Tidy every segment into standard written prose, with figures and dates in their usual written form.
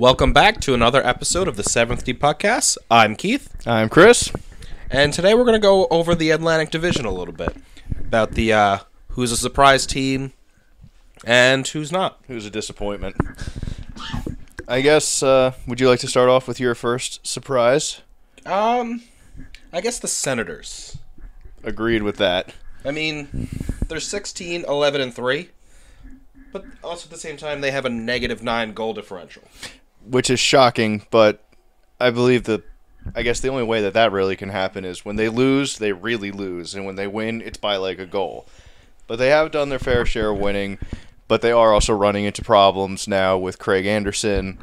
Welcome back to another episode of the 7th D Puckcast. I'm Keith. I'm Chris. And today we're going to go over the Atlantic Division a little bit. About the who's a surprise team and who's not. Who's a disappointment. I guess, would you like to start off with your first surprise? I guess the Senators. Agreed with that. I mean, they're 16, 11, and 3. But also at the same time, they have a -9 goal differential. Which is shocking, but I believe I guess the only way that really can happen is when they lose, they really lose. And when they win, it's by like a goal. But they have done their fair share of winning. But they are also running into problems now with Craig Anderson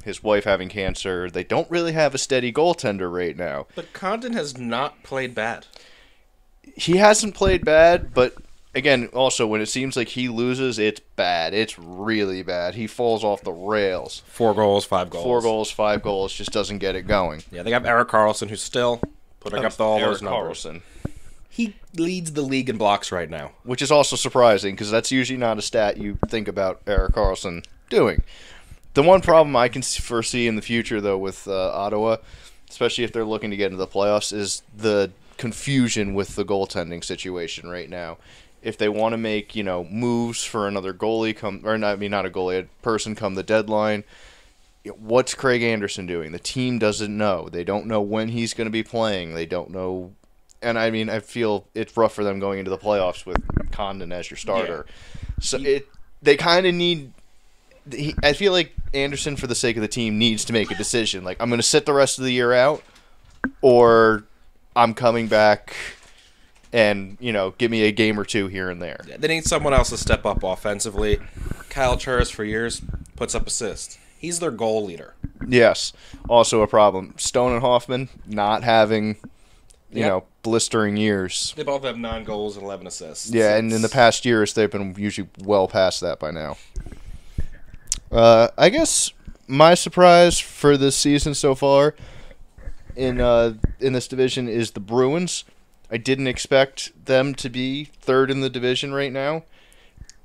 his wife having cancer. They don't really have a steady goaltender right now. But Condon has not played bad. He hasn't played bad, but again, also, when it seems like he loses, it's bad. It's really bad. He falls off the rails. 4 goals, 5 goals. 4 goals, 5 goals, just doesn't get it going. Yeah, they have Erik Karlsson, who's still putting up all those numbers. Karlsson. He leads the league in blocks right now. Which is also surprising, because that's usually not a stat you think about Erik Karlsson doing. The one problem I can foresee in the future, though, with Ottawa, especially if they're looking to get into the playoffs, is the confusion with the goaltending situation right now. If they want to make, moves for another goalie not a goalie, a person come the deadline, what's Craig Anderson doing? The team doesn't know. They don't know when he's going to be playing. They don't know. And I feel it's rough for them going into the playoffs with Condon as your starter. Yeah. So they kind of need. I feel like Anderson, for the sake of the team, needs to make a decision. Like, I'm going to sit the rest of the year out, or I'm coming back and, give me a game or two here and there. Yeah, they need someone else to step up offensively. Kyle Turris, for years, puts up assists. He's their goal leader. Yes. Also a problem. Stone and Hoffman not having, blistering years. They both have 9 goals and 11 assists. Yeah, and in the past years, they've been usually well past that by now. I guess my surprise for this season so far in this division is the Bruins. I didn't expect them to be third in the division right now.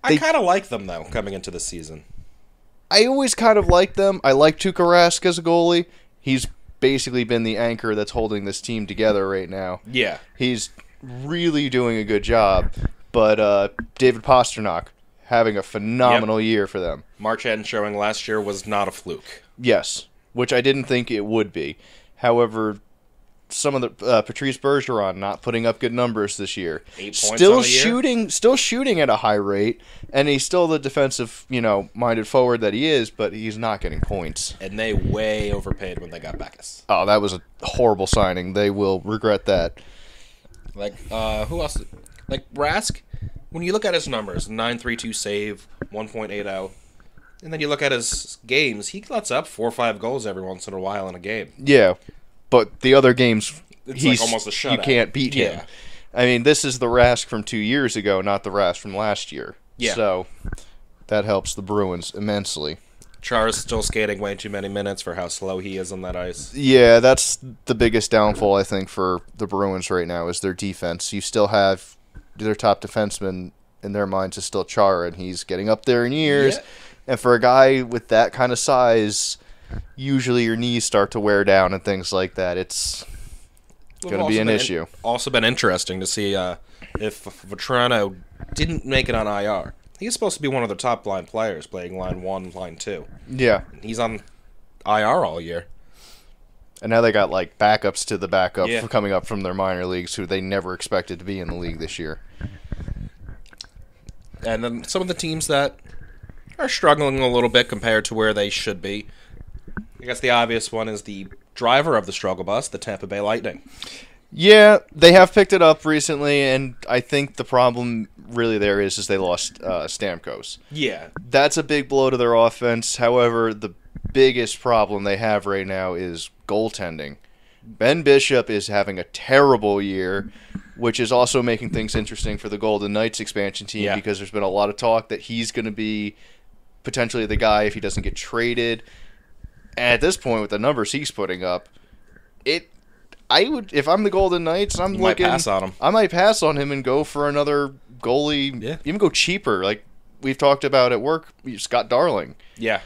I kind of like them, though, coming into the season. I always kind of liked them. I like Tuukka Rask as a goalie. He's basically been the anchor that's holding this team together right now. Yeah. He's really doing a good job. But David Pastrnak having a phenomenal year for them. Marchand showing last year was not a fluke. Yes, which I didn't think it would be. However, some of the Patrice Bergeron not putting up good numbers this year. 8 points on the year. Still shooting at a high rate, and he's still the defensive, minded forward that he is, but he's not getting points. And they way overpaid when they got Beckus. Oh, that was a horrible signing. They will regret that. Like, who else? Like Rask, when you look at his numbers, 9.32 save, 1.80, and then you look at his games, he lets up 4 or 5 goals every once in a while in a game. Yeah. But the other games, it's like almost a shutout. You can't beat him. I mean, this is the Rask from 2 years ago, not the Rask from last year. Yeah. So that helps the Bruins immensely. Char's still skating way too many minutes for how slow he is on that ice. Yeah, that's the biggest downfall, I think, for the Bruins right now is their defense. You still have their top defenseman in their minds is still Char, and he's getting up there in years. Yeah. And for a guy with that kind of size, usually your knees start to wear down and things like that. It's going to be an issue. Also been interesting to see if Vetrano didn't make it on IR. He's supposed to be one of the top line players playing line 1, line 2. Yeah. He's on IR all year. And now they got like backups to the backup coming up from their minor leagues who they never expected to be in the league this year. And then some of the teams that are struggling a little bit compared to where they should be. I guess the obvious one is the driver of the struggle bus, the Tampa Bay Lightning. Yeah, they have picked it up recently, and I think the problem really there is they lost Stamkos. Yeah. That's a big blow to their offense. However, the biggest problem they have right now is goaltending. Ben Bishop is having a terrible year, which is also making things interesting for the Golden Knights expansion team because there's been a lot of talk that he's going to be potentially the guy if he doesn't get traded. And at this point, with the numbers he's putting up, I would, if I'm the Golden Knights, you might pass on him. I might pass on him and go for another goalie, even go cheaper. Like we've talked about at work, Scott Darling. Yeah.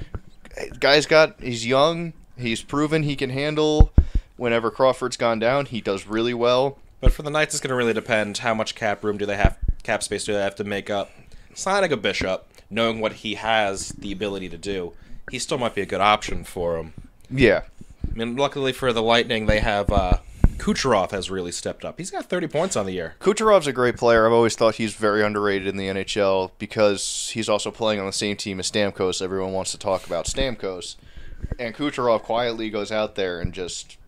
He's young. He's proven he can handle whenever Crawford's gone down. He does really well. But for the Knights, it's going to really depend how much cap space do they have to make up. Signing a Bishop, knowing what he has the ability to do, he still might be a good option for him. Yeah. I mean, luckily for the Lightning, they have Kucherov has really stepped up. He's got 30 points on the year. Kucherov's a great player. I've always thought he's very underrated in the NHL because he's also playing on the same team as Stamkos. Everyone wants to talk about Stamkos. And Kucherov quietly goes out there and just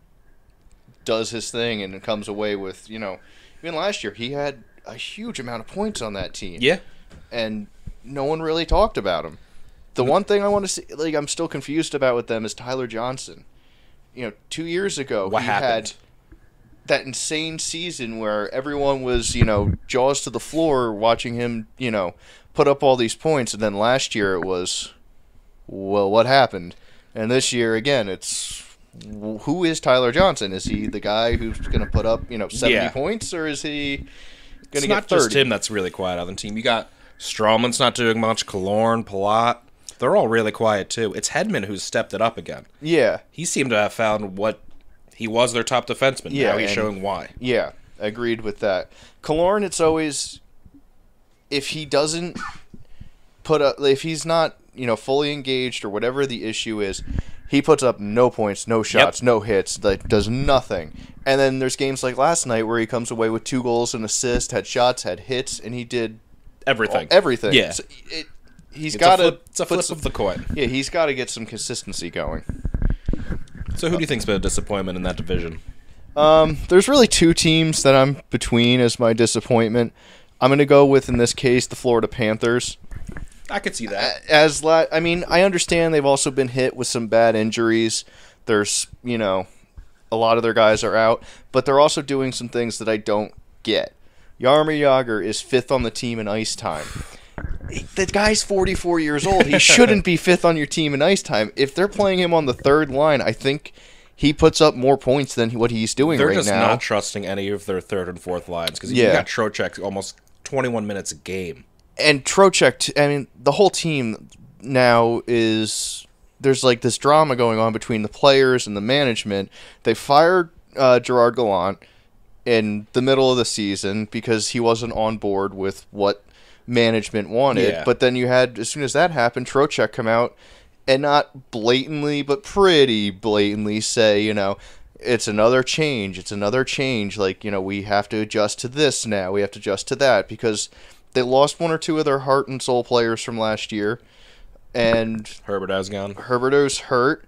does his thing and comes away with, even last year, he had a huge amount of points on that team. Yeah. And no one really talked about him. The one thing I want to see, I'm still confused about with them is Tyler Johnson. 2 years ago, What happened? Had that insane season where everyone was, jaws to the floor watching him, put up all these points. And then last year it was, well, what happened? And this year, again, it's, who is Tyler Johnson? Is he the guy who's going to put up, 70 points, or is he going to get 30? It's not just him that's really quiet on the team. You got Strawman's not doing much, Killorn, Palat. They're all really quiet, too. It's Hedman who's stepped it up again. Yeah. He seemed to have found what he was their top defenseman. Yeah, now he's showing why. Yeah, agreed with that. Killorn, it's always, if he doesn't put up, if he's not, fully engaged or whatever the issue is, he puts up no points, no shots, no hits, does nothing. And then there's games like last night where he comes away with 2 goals, an assist, had shots, had hits, and he did everything. Everything. Yeah. So he's got to. It's a flip of the coin. Yeah, he's got to get some consistency going. So who do you think's been a disappointment in that division? There's really 2 teams that I'm between as my disappointment. I'm going to go with, in this case, the Florida Panthers. I could see that. I understand they've also been hit with some bad injuries. There's, a lot of their guys are out, but they're also doing some things that I don't get. Jaromir Jagr is 5th on the team in ice time. The guy's 44 years old. He shouldn't be 5th on your team in ice time. If they're playing him on the 3rd line, I think he puts up more points than what he's doing right now. They're just not trusting any of their 3rd and 4th lines because you got Trocheck almost 21 minutes a game. And Trocheck, the whole team now is, there's like this drama going on between the players and the management. They fired Gerard Gallant in the middle of the season because he wasn't on board with what management wanted. Yeah. But then you had, as soon as that happened, Trocheck come out and not blatantly, but pretty blatantly say, it's another change. It's another change. We have to adjust to this now. We have to adjust to that because they lost 1 or 2 of their heart and soul players from last year. And Herberto's gone. Herberto's hurt.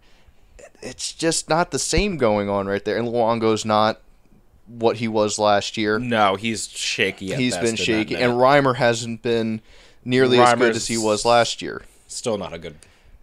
It's just not the same going on right there. And Luongo's not what he was last year. No, he's shaky at He's best been in shaky. that And net. Reimer hasn't been nearly as good as he was last year. Still not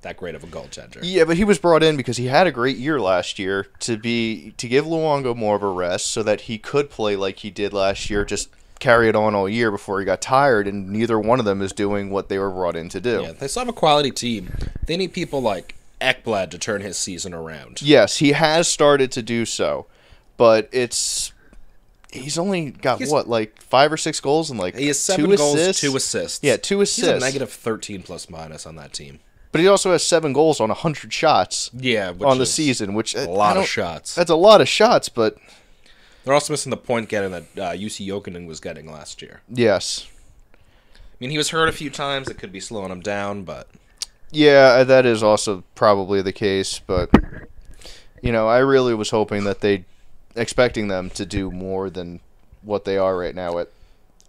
that great of a goaltender. Yeah, but he was brought in because he had a great year last year to give Luongo more of a rest so that he could play like he did last year, just carry it on all year before he got tired, and neither one of them is doing what they were brought in to do. Yeah, they still have a quality team. They need people like Ekblad to turn his season around. Yes, he has started to do so, but he's only got 5 or 6 goals and he has 7 2 goals, assists? 2 assists. Yeah, 2 assists. He's a negative 13 plus minus on that team. But he also has 7 goals on 100 shots. Yeah, on the season, which a lot of shots. That's a lot of shots, but they're also missing the point getting that UC Jokinen was getting last year. Yes. I mean, he was hurt a few times. It could be slowing him down, but yeah, that is also probably the case. But I really was hoping that expecting them to do more than what they are right now at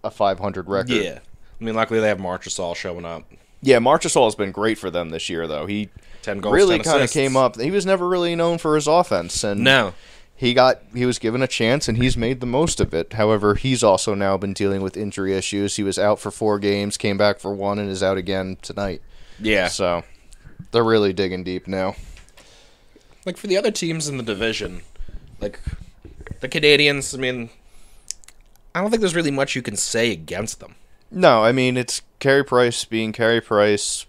a 500 record. Yeah, I mean, luckily they have Marchessault showing up. Yeah, Marchessault has been great for them this year, though. He 10 goals, really 10 kind of assists. came up. He was never really known for his offense, and no. He was given a chance, and he's made the most of it. However, he's also now been dealing with injury issues. He was out for 4 games, came back for 1, and is out again tonight. Yeah. So they're really digging deep now. Like, for the other teams in the division, like the Canadians, I mean, I don't think there's really much you can say against them. No, I mean, it's Carey Price being Carey Price.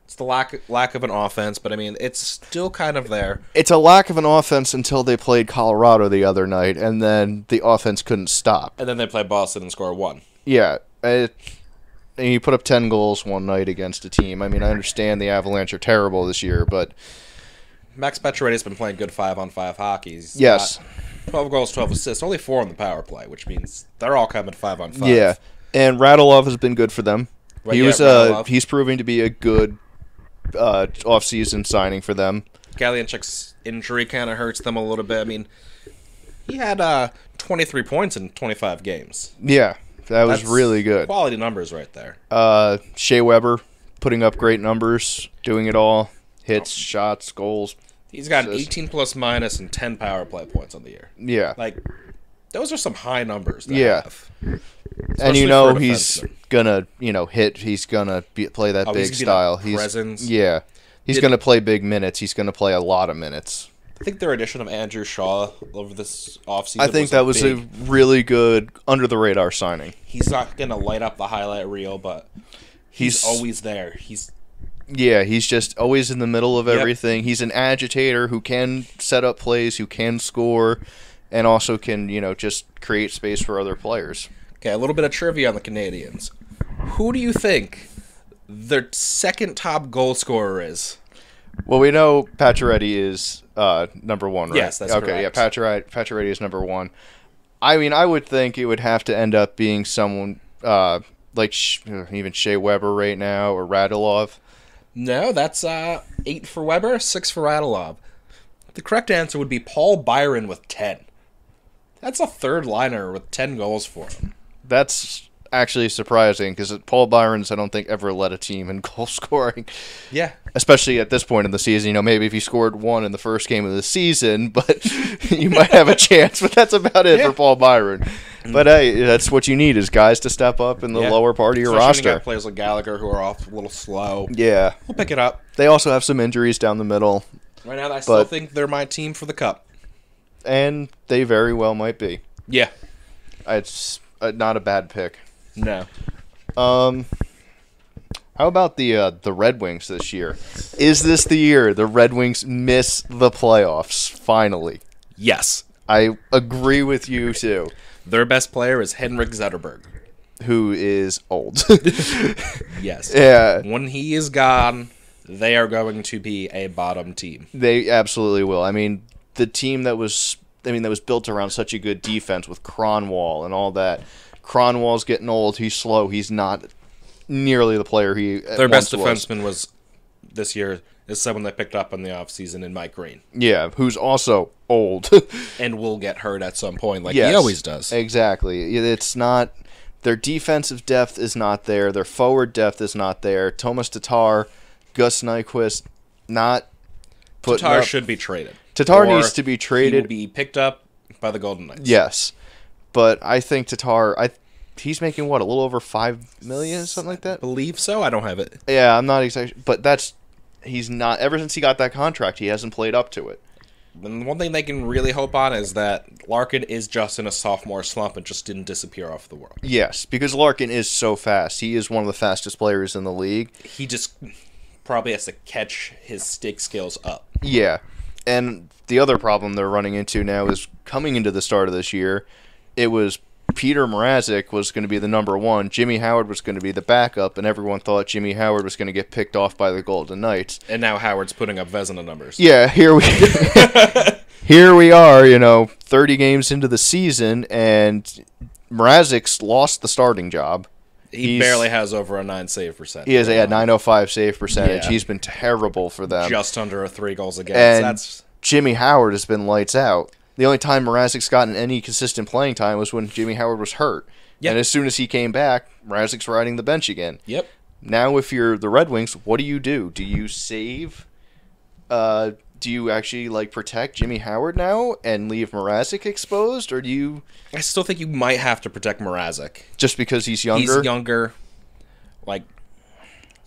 It's the lack of an offense, but I mean, it's still kind of there. It's a lack of an offense until they played Colorado the other night, and then the offense couldn't stop. And then they play Boston and score 1. Yeah, and he put up 10 goals one night against a team. I mean, I understand the Avalanche are terrible this year, but Max Pacioretty's been playing good 5-on-5 hockey. He's yes, got 12 goals, 12 assists, only 4 on the power play, which means they're all coming 5-on-5. yeah. And Radulov has been good for them. Right, He's proving to be a good off-season signing for them. Galyanchuk's injury kind of hurts them a little bit. I mean, he had 23 points in 25 games. Yeah, that's really good. Quality numbers right there. Shea Weber putting up great numbers, doing it all. Hits, shots, goals. He's got 18 plus minus and 10 power play points on the year. Yeah. Like, those are some high numbers. And he's gonna, hit. He's gonna play that big style. Presence. Yeah. He's gonna play big minutes. He's gonna play a lot of minutes. I think their addition of Andrew Shaw over this offseason I think that was a really good under the radar signing. He's not gonna light up the highlight reel, but he's always there. He's just always in the middle of everything. He's an agitator who can set up plays, who can score, and also can, just create space for other players. Okay, a little bit of trivia on the Canadians. Who do you think their second top goal scorer is? Well, we know Pacioretty is number one, right? Yes, that's correct. Okay, yeah, Pacioretty is number one. I mean, I would think it would have to end up being someone like even Shea Weber right now or Radulov. No, that's 8 for Weber, 6 for Radulov. The correct answer would be Paul Byron with 10. That's a third liner with 10 goals for him. That's actually surprising because Paul Byron's, I don't think, ever led a team in goal scoring. Yeah. Especially at this point in the season. Maybe if he scored one in the first game of the season, but you might have a chance. But that's about it for Paul Byron. But hey, that's what you need is guys to step up in the lower part of your roster. Especially when you got players like Gallagher who are off a little slow. Yeah. We'll pick it up. They also have some injuries down the middle. Right now, I still think they're my team for the Cup. And they very well might be. Yeah. It's not a bad pick. No. How about the Red Wings this year? Is this the year the Red Wings miss the playoffs, finally? Yes. I agree with you, too. Their best player is Henrik Zetterberg. Who is old. Yes. Yeah. When he is gone, they are going to be a bottom team. They absolutely will. I mean, the team that was built around such a good defense with Cronwall and all that. Cronwall's getting old. He's slow. He's not nearly the player he Their best was. defenseman was this year is someone they picked up in the offseason in Mike Green. Yeah, who's also old. And will get hurt at some point like he always does. Exactly. It's not their defensive depth is not there. Their forward depth is not there. Thomas Tatar, Gus Nyquist, not put Tatar should be traded. Tatar needs to be traded. He will be picked up by the Golden Knights. Yes. But I think Tatar, he's making, what, a little over $5 million, something like that? I believe so. I don't have it. Yeah, I'm not exactly. But he's not, ever since he got that contract, he hasn't played up to it. And one thing they can really hope on is that Larkin is just in a sophomore slump and just didn't disappear off the world. Yes, because Larkin is so fast. He is one of the fastest players in the league. He just probably has to catch his stick skills up. Yeah. And the other problem they're running into now is coming into the start of this year, it was Peter Mrazek was going to be the number one, Jimmy Howard was going to be the backup, and everyone thought Jimmy Howard was going to get picked off by the Golden Knights. And now Howard's putting up Vezina numbers. Yeah, here we are, 30 games into the season, and Mrazek's lost the starting job. He barely has over a 9 save percentage. He has a 905 save percentage. Yeah. He's been terrible for them. Just under a 3 goals against. And Jimmy Howard has been lights out. The only time Mrazek's gotten any consistent playing time was when Jimmy Howard was hurt. Yep. And as soon as he came back, Mrazek's riding the bench again. Yep. Now if you're the Red Wings, what do you do? Do you save? Do you actually protect Jimmy Howard now and leave Mrazek exposed? Or do you... I still think you might have to protect Mrazek. Just because he's younger? He's younger.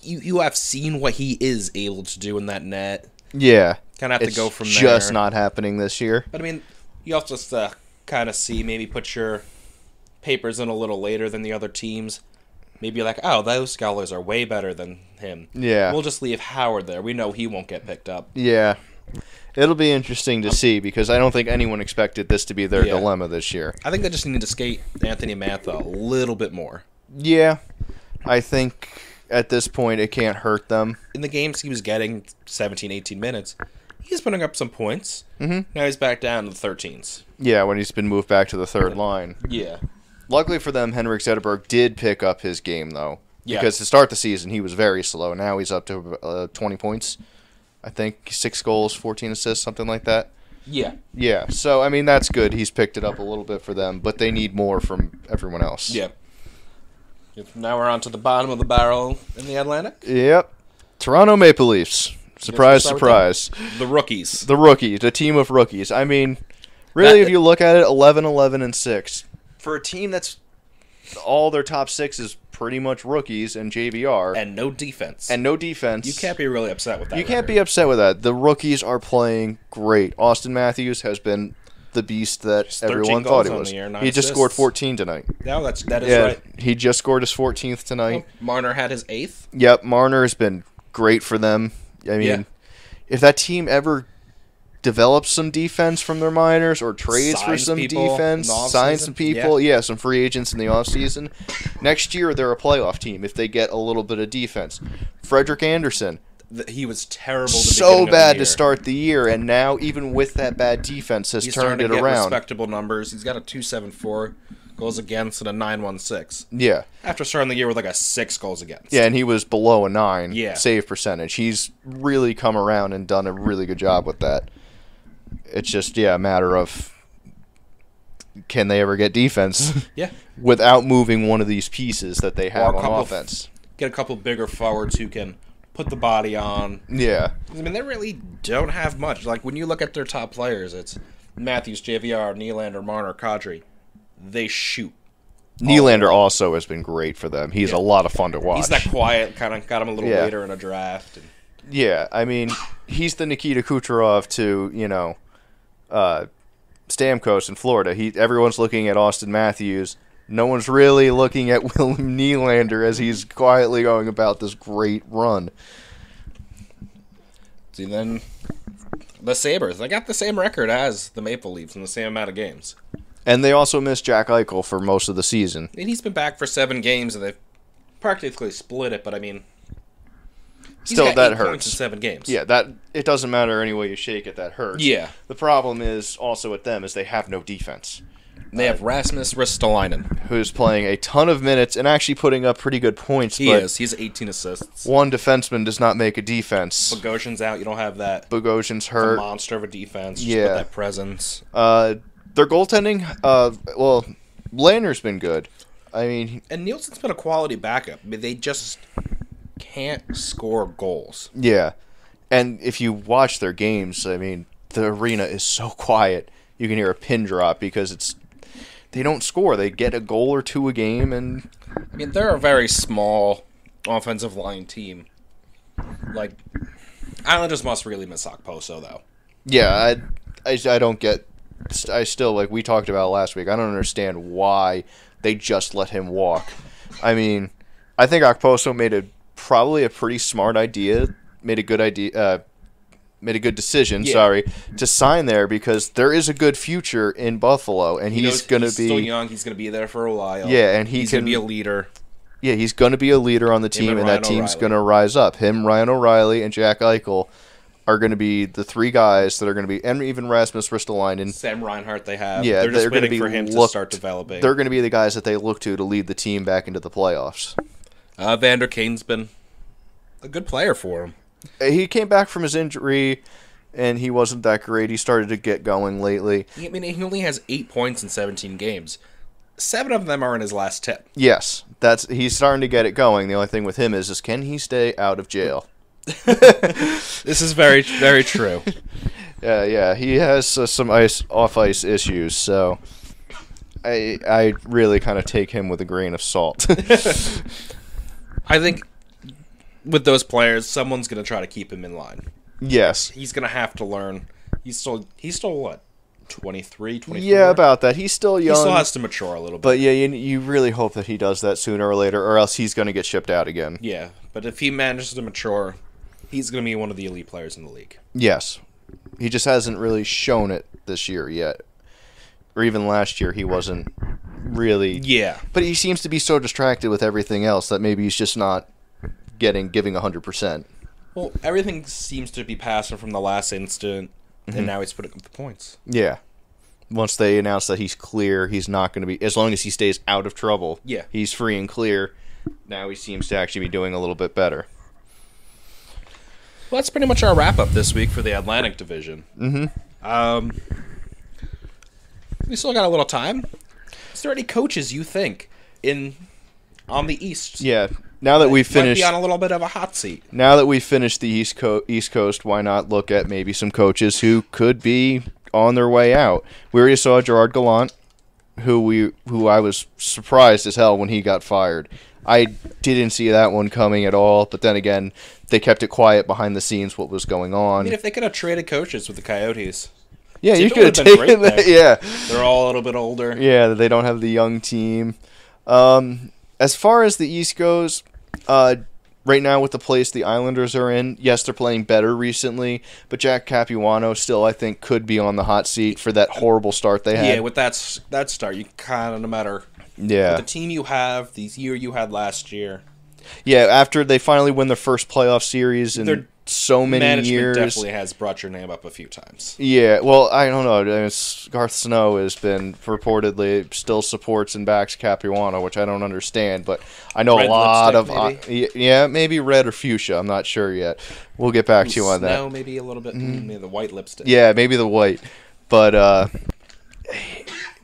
You have seen what he is able to do in that net. Yeah. Kind of have to go from there. It's just not happening this year. But, I mean, you also just kind of see, maybe put your papers in a little later than the other teams. Maybe you're like, oh, those scholars are way better than him. Yeah. We'll just leave Howard there. We know he won't get picked up. Yeah. It'll be interesting to see because I don't think anyone expected this to be their dilemma this year. I think they just need to skate Anthony Mantha a little bit more. Yeah. I think at this point it can't hurt them. In the games he was getting 17, 18 minutes, he's putting up some points. Mm-hmm. Now he's back down to the 13s. Yeah, when he's been moved back to the third line. Yeah. Luckily for them, Henrik Zetterberg did pick up his game, though. Yeah. Because to start the season, he was very slow. Now he's up to 20 points. I think 6 goals, 14 assists, something like that. Yeah. Yeah, so, I mean, that's good. He's picked it up a little bit for them, but they need more from everyone else. Yeah. Now we're on to the bottom of the barrel in the Atlantic. Yep. Toronto Maple Leafs. Surprise, surprise. The rookies. The rookies, the team of rookies. I mean, really, if you look at it, 11-11-6. For a team that's all their top 6 is pretty much rookies and JVR. And no defense. You can't be really upset with that. You can't be upset with that. The rookies are playing great. Austin Matthews has been the beast that everyone thought he was. He just scored 14 tonight. No, that is right. He just scored his 14th tonight. Well, Marner had his 8th. Yep, Marner has been great for them. I mean, if that team ever develops some defense from their minors or trades for some defense, signs some people, some free agents in the offseason, next year they're a playoff team if they get a little bit of defense. Frederick Anderson. He was terrible. So bad to start the year, and now even with that bad defense, has turned it around. He's starting to get respectable numbers. He's got a 2.74 goals against and a 9.16. Yeah. After starting the year with like a 6 goals against. Yeah, and he was below a 9 save percentage. He's really come around and done a really good job with that. It's just, a matter of can they ever get defense without moving one of these pieces that they have on offense. Get a couple bigger forwards who can put the body on. Yeah. I mean, they really don't have much. Like, when you look at their top players, it's Matthews, JVR, Nylander, Marner, Kadri. They shoot. Nylander also has been great for them. He's a lot of fun to watch. He's that quiet, kind of got him a little later in a draft. Yeah, I mean, he's the Nikita Kucherov to, Stamkos in Florida. Everyone's looking at Austin Matthews. No one's really looking at William Nylander as he's quietly going about this great run. See, then the Sabres. They got the same record as the Maple Leafs in the same amount of games. And they also missed Jack Eichel for most of the season. And he's been back for 7 games, and they've practically split it, but I mean... Still, that hurts. Points in 7 games. Yeah, it doesn't matter any way you shake it, that hurts. Yeah. The problem is also with them is they have no defense. They have Rasmus Ristolainen, who's playing a ton of minutes and actually putting up pretty good points. He is. He's 18 assists. One defenseman does not make a defense. Bogosian's out. You don't have that. Bogosian's hurt. A monster of a defense. Just with that presence. Their goaltending, Lanner's been good. I mean, and Nielsen's been a quality backup. I mean, they just can't score goals. Yeah. And if you watch their games, I mean, the arena is so quiet. You can hear a pin drop because they don't score. They get a goal or two a game, and I mean, they're a very small offensive line team. Like, Islanders must really miss Okposo, though. Yeah, I don't get. I still, like we talked about last week, I don't understand why they just let him walk. I mean, I think Okposo made probably a pretty smart idea, made a good decision, to sign there because there is a good future in Buffalo, and he's going to be still young. He's going to be there for a while. Yeah, and he's going to be a leader. Yeah, he's going to be a leader on the team, and that team's going to rise up. Him, Ryan O'Reilly, and Jack Eichel are going to be the 3 guys that are going to be, and even Rasmus Ristolainen. Sam Reinhart they have. Yeah, they're just waiting for him to start developing. They're going to be the guys that they look to lead the team back into the playoffs. Vander Kane's been a good player for him. He came back from his injury, and he wasn't that great. He started to get going lately. I mean, he only has 8 points in 17 games. 7 of them are in his last 10. Yes, he's starting to get it going. The only thing with him is can he stay out of jail? This is very, very true. Yeah, he has some off-ice issues, so I really kind of take him with a grain of salt. I think with those players, someone's going to try to keep him in line. Yes. He's going to have to learn. He's still what, 23, 24? Yeah, about that. He's still young. He still has to mature a little bit. But yeah, you really hope that he does that sooner or later, or else he's going to get shipped out again. Yeah, but if he manages to mature, he's going to be one of the elite players in the league. Yes. He just hasn't really shown it this year yet. or even last year, he wasn't really. Yeah. But he seems to be so distracted with everything else that maybe he's just not giving 100%. Well, everything seems to be passing from the last incident, and now he's putting up the points. Yeah. Once they announce that he's clear, he's not going to be, as long as he stays out of trouble. Yeah. He's free and clear. Now he seems to actually be doing a little bit better. Well, that's pretty much our wrap-up this week for the Atlantic Division. We still got a little time. Is there any coaches you think on the East? Yeah. Now that we've finished, might be on a little bit of a hot seat. Now that we've finished the East Coast, why not look at maybe some coaches who could be on their way out? We already saw Gerard Gallant, who I was surprised as hell when he got fired. I didn't see that one coming at all, but then again, they kept it quiet behind the scenes what was going on. I mean, if they could have traded coaches with the Coyotes. Yeah, you could have been taken great that. there. Yeah. They're all a little bit older. Yeah, they don't have the young team. As far as the East goes, right now with the place the Islanders are in, yes, they're playing better recently, but Jack Capuano still, I think, could be on the hot seat for that horrible start they had. Yeah, with that start, you kind of, no matter with the team you have, the year you had last year. Yeah, after they finally win their first playoff series in so many years. Management definitely has brought your name up a few times. Yeah, well, I don't know. Garth Snow has been reportedly still supports and backs Capuano, which I don't understand, but I know Red a lot of maybe? maybe red or fuchsia. I'm not sure yet. We'll get back to you on that. Snow, maybe a little bit, maybe the white lipstick. Yeah, maybe the white, but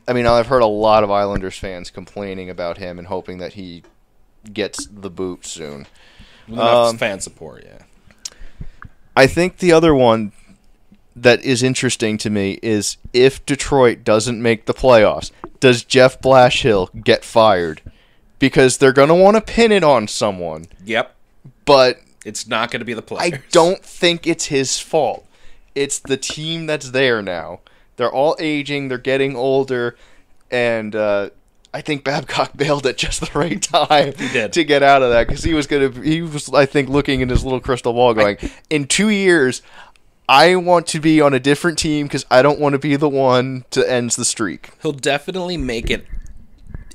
I mean, I've heard a lot of Islanders fans complaining about him and hoping that he gets the boot soon. Enough fan support, yeah. I think the other one that is interesting to me is if Detroit doesn't make the playoffs, does Jeff Blashill get fired? Because they're going to want to pin it on someone. Yep. But it's not going to be the players. I don't think it's his fault. It's the team that's there now. They're all aging, they're getting older, and I think Babcock bailed at just the right time to get out of that because he was, I think, looking in his little crystal ball going, in 2 years, I want to be on a different team because I don't want to be the one to end the streak. He'll definitely make it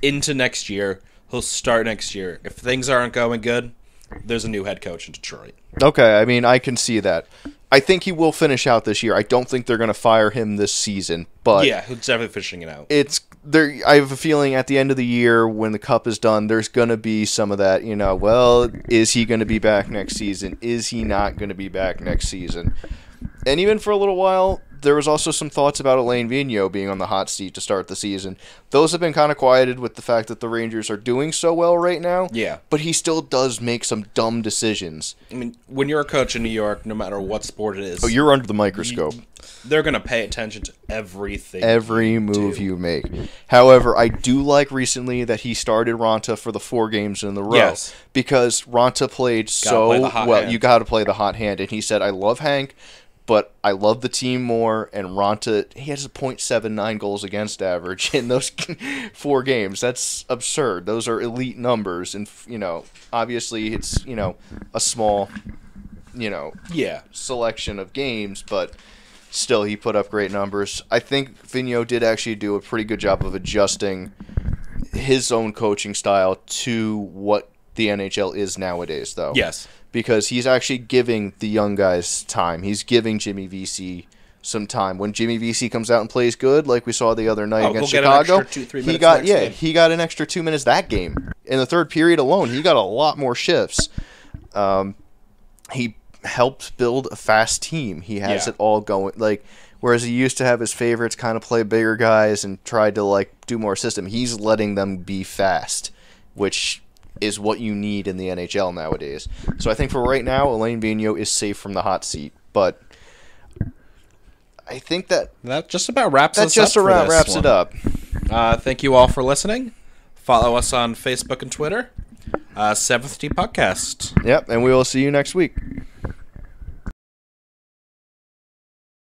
into next year. He'll start next year. If things aren't going good, there's a new head coach in Detroit. Okay, I mean, I can see that. I think he will finish out this year. I don't think they're going to fire him this season, but yeah, he's definitely finishing it out. It's there. I have a feeling at the end of the year, when the cup is done, there's going to be some of that. Well, is he going to be back next season? Is he not going to be back next season? And even for a little while, there was also some thoughts about Alain Vigneault being on the hot seat to start the season. Those have been kind of quieted with the fact that the Rangers are doing so well right now. Yeah. But he still does make some dumb decisions. I mean, when you're a coach in New York, no matter what sport it is... Oh, you're under the microscope. They're going to pay attention to everything. Every move you make. However, I do like recently that he started Ronta for the 4 games in the row. Yes. Because Ronta played so well. You got to play the hot hand. And he said, I love Hank, but I love the team more, and Ronta, he has a .79 goals against average in those 4 games. That's absurd. Those are elite numbers, and, obviously it's, a small, selection of games, but still he put up great numbers. I think Vigneault did actually do a pretty good job of adjusting his own coaching style to what the NHL is nowadays, though. Yes. Because he's actually giving the young guys time. He's giving Jimmy Vesey some time. When Jimmy Vesey comes out and plays good, like we saw the other night against Chicago, he got an extra 2 minutes that game. In the third period alone, he got a lot more shifts. He helped build a fast team. He has it all going. Whereas he used to have his favorites kind of play bigger guys and tried to do more system, he's letting them be fast, which is what you need in the NHL nowadays. So I think for right now, Alain Vigneault is safe from the hot seat. But I think that just about wraps it up. Thank you all for listening. Follow us on Facebook and Twitter. 7th Puckcast. Yep, and we will see you next week.